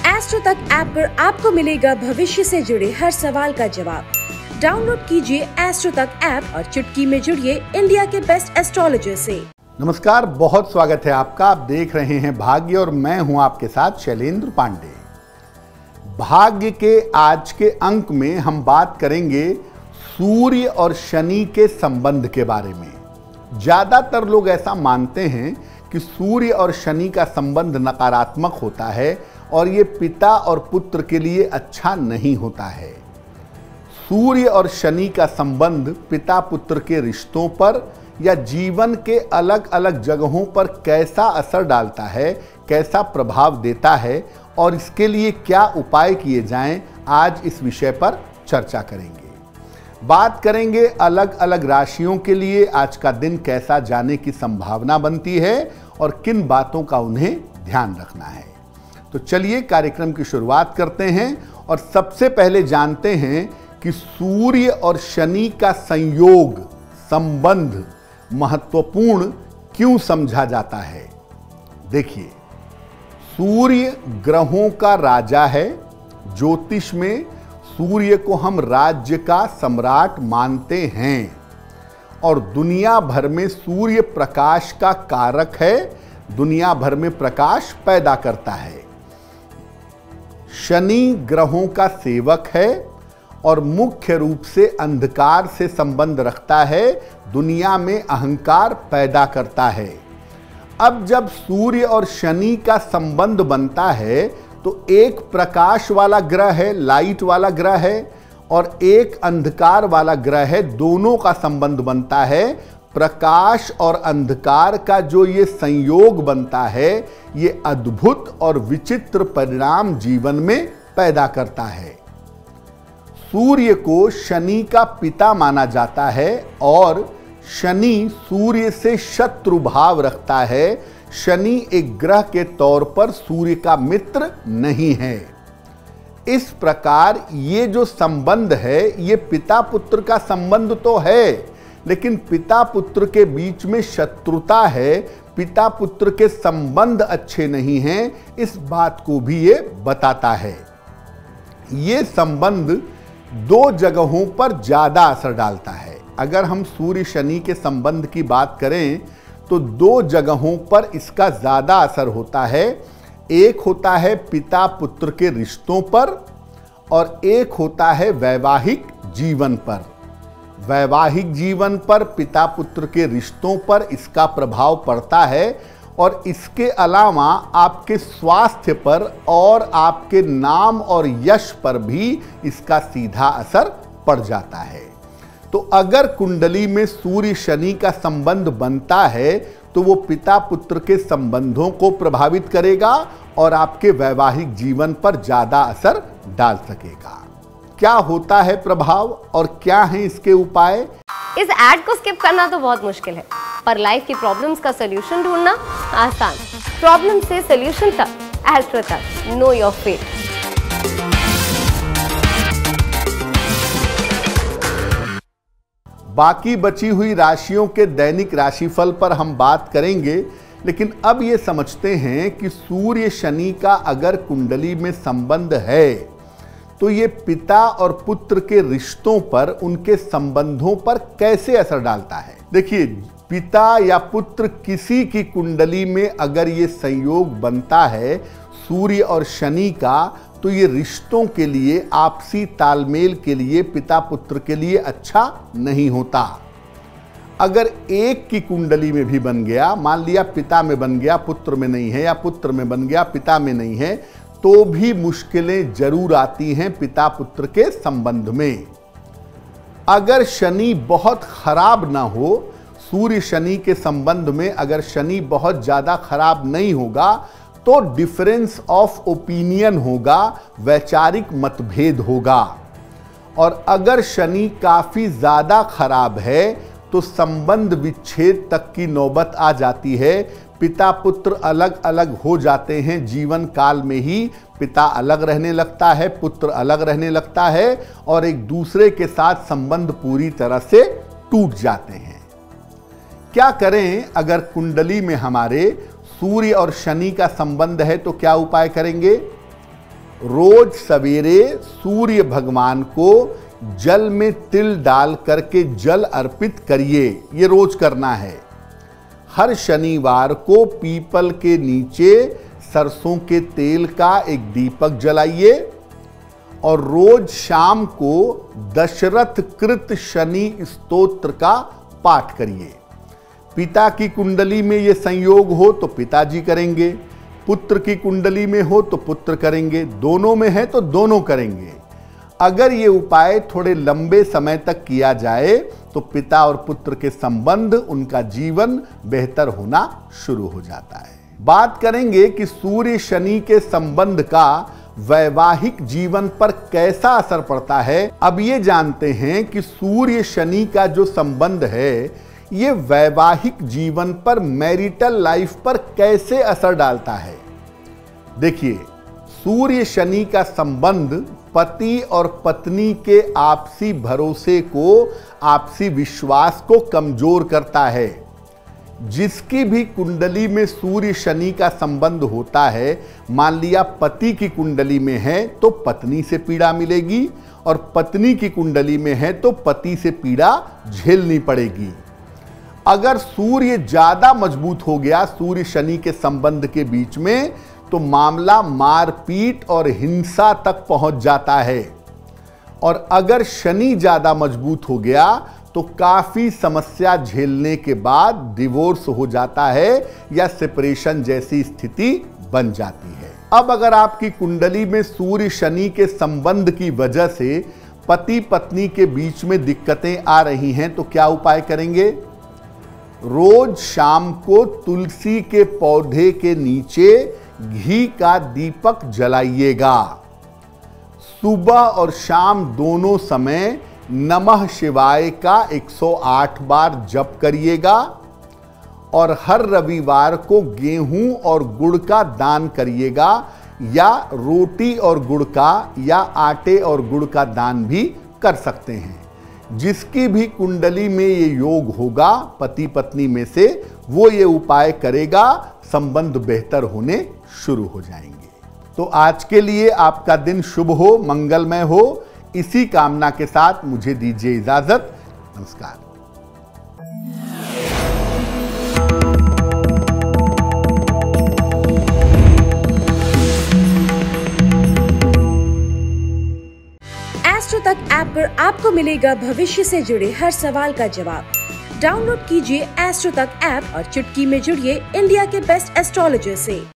Astro तक app पर आपको मिलेगा भविष्य से जुड़े हर सवाल का जवाब। डाउनलोड कीजिए एस्ट्रो तक ऐप और चुटकी में जुड़िए इंडिया के बेस्ट एस्ट्रोलॉजर से। नमस्कार, बहुत स्वागत है आपका। आप देख रहे हैं भाग्य और मैं हूं आपके साथ शैलेंद्र पांडे। भाग्य के आज के अंक में हम बात करेंगे सूर्य और शनि के संबंध के बारे में। ज्यादातर लोग ऐसा मानते हैं कि सूर्य और शनि का संबंध नकारात्मक होता है और ये पिता और पुत्र के लिए अच्छा नहीं होता है। सूर्य और शनि का संबंध पिता पुत्र के रिश्तों पर या जीवन के अलग अलग जगहों पर कैसा असर डालता है, कैसा प्रभाव देता है और इसके लिए क्या उपाय किए जाएं, आज इस विषय पर चर्चा करेंगे। बात करेंगे अलग अलग राशियों के लिए आज का दिन कैसा जाने की संभावना बनती है और किन बातों का उन्हें ध्यान रखना है। तो चलिए कार्यक्रम की शुरुआत करते हैं और सबसे पहले जानते हैं कि सूर्य और शनि का संयोग, संबंध महत्वपूर्ण क्यों समझा जाता है। देखिए, सूर्य ग्रहों का राजा है। ज्योतिष में सूर्य को हम राज्य का सम्राट मानते हैं और दुनिया भर में सूर्य प्रकाश का कारक है, दुनिया भर में प्रकाश पैदा करता है। शनि ग्रहों का सेवक है और मुख्य रूप से अंधकार से संबंध रखता है, दुनिया में अहंकार पैदा करता है। अब जब सूर्य और शनि का संबंध बनता है तो एक प्रकाश वाला ग्रह है, लाइट वाला ग्रह है, और एक अंधकार वाला ग्रह है, दोनों का संबंध बनता है। प्रकाश और अंधकार का जो ये संयोग बनता है, ये अद्भुत और विचित्र परिणाम जीवन में पैदा करता है। सूर्य को शनि का पिता माना जाता है और शनि सूर्य से शत्रु भाव रखता है। शनि एक ग्रह के तौर पर सूर्य का मित्र नहीं है। इस प्रकार ये जो संबंध है, ये पिता पुत्र का संबंध तो है, लेकिन पिता पुत्र के बीच में शत्रुता है, पिता पुत्र के संबंध अच्छे नहीं हैं, इस बात को भी ये बताता है। ये संबंध दो जगहों पर ज्यादा असर डालता है। अगर हम सूर्य शनि के संबंध की बात करें तो दो जगहों पर इसका ज्यादा असर होता है। एक होता है पिता पुत्र के रिश्तों पर और एक होता है वैवाहिक जीवन पर। वैवाहिक जीवन पर, पिता पुत्र के रिश्तों पर इसका प्रभाव पड़ता है और इसके अलावा आपके स्वास्थ्य पर और आपके नाम और यश पर भी इसका सीधा असर पड़ जाता है। तो अगर कुंडली में सूर्य शनि का संबंध बनता है तो वो पिता पुत्र के संबंधों को प्रभावित करेगा और आपके वैवाहिक जीवन पर ज्यादा असर डाल सकेगा। क्या होता है प्रभाव और क्या है इसके उपाय? इस ऐड को स्किप करना तो बहुत मुश्किल है, पर लाइफ की प्रॉब्लम्स का सलूशन ढूंढना आसान। प्रॉब्लम से सलूशन तक, एस्ट्रो तक, नो योर फेट। बाकी बची हुई राशियों के दैनिक राशिफल पर हम बात करेंगे, लेकिन अब ये समझते हैं कि सूर्य शनि का अगर कुंडली में संबंध है तो ये पिता और पुत्र के रिश्तों पर, उनके संबंधों पर कैसे असर डालता है। देखिए, पिता या पुत्र किसी की कुंडली में अगर ये संयोग बनता है सूर्य और शनि का, तो ये रिश्तों के लिए, आपसी तालमेल के लिए, पिता पुत्र के लिए अच्छा नहीं होता। अगर एक की कुंडली में भी बन गया, मान लिया पिता में बन गया पुत्र में नहीं है, या पुत्र में बन गया पिता में नहीं है, तो भी मुश्किलें जरूर आती हैं पिता पुत्र के संबंध में। अगर शनि बहुत खराब ना हो, सूर्य शनि के संबंध में अगर शनि बहुत ज्यादा खराब नहीं होगा तो डिफरेंस ऑफ ओपिनियन होगा, वैचारिक मतभेद होगा। और अगर शनि काफी ज्यादा खराब है तो संबंध विच्छेद तक की नौबत आ जाती है। पिता पुत्र अलग अलग हो जाते हैं, जीवन काल में ही पिता अलग रहने लगता है, पुत्र अलग रहने लगता है और एक दूसरे के साथ संबंध पूरी तरह से टूट जाते हैं। क्या करें अगर कुंडली में हमारे सूर्य और शनि का संबंध है, तो क्या उपाय करेंगे? रोज सवेरे सूर्य भगवान को जल में तिल डाल करके जल अर्पित करिए। ये रोज करना है। हर शनिवार को पीपल के नीचे सरसों के तेल का एक दीपक जलाइए और रोज शाम को दशरथ कृत शनि स्तोत्र का पाठ करिए। पिता की कुंडली में ये संयोग हो तो पिताजी करेंगे, पुत्र की कुंडली में हो तो पुत्र करेंगे, दोनों में है तो दोनों करेंगे। अगर ये उपाय थोड़े लंबे समय तक किया जाए तो पिता और पुत्र के संबंध, उनका जीवन बेहतर होना शुरू हो जाता है। बात करेंगे कि सूर्य शनि के संबंध का वैवाहिक जीवन पर कैसा असर पड़ता है। अब ये जानते हैं कि सूर्य शनि का जो संबंध है ये वैवाहिक जीवन पर, मैरिटल लाइफ पर कैसे असर डालता है। देखिए, सूर्य शनि का संबंध पति और पत्नी के आपसी भरोसे को, आपसी विश्वास को कमजोर करता है। जिसकी भी कुंडली में सूर्य शनि का संबंध होता है, मान लिया पति की कुंडली में है तो पत्नी से पीड़ा मिलेगी और पत्नी की कुंडली में है तो पति से पीड़ा झेलनी पड़ेगी। अगर सूर्य ज्यादा मजबूत हो गया सूर्य शनि के संबंध के बीच में तो मामला मारपीट और हिंसा तक पहुंच जाता है। और अगर शनि ज्यादा मजबूत हो गया तो काफी समस्या झेलने के बाद डिवोर्स हो जाता है या सेपरेशन जैसी स्थिति बन जाती है। अब अगर आपकी कुंडली में सूर्य शनि के संबंध की वजह से पति पत्नी के बीच में दिक्कतें आ रही हैं तो क्या उपाय करेंगे? रोज शाम को तुलसी के पौधे के नीचे घी का दीपक जलाइएगा। सुबह और शाम दोनों समय नमः शिवाय का 108 बार जप करिएगा और हर रविवार को गेहूं और गुड़ का दान करिएगा, या रोटी और गुड़ का या आटे और गुड़ का दान भी कर सकते हैं। जिसकी भी कुंडली में ये योग होगा पति पत्नी में से, वो ये उपाय करेगा, संबंध बेहतर होने शुरू हो जाएंगे। तो आज के लिए आपका दिन शुभ हो, मंगलमय हो, इसी कामना के साथ मुझे दीजिए इजाजत। नमस्कार। एस्ट्रो तक ऐप पर आपको मिलेगा भविष्य से जुड़े हर सवाल का जवाब। डाउनलोड कीजिए एस्ट्रो तक ऐप और चुटकी में जुड़िए इंडिया के बेस्ट एस्ट्रोलॉजर से।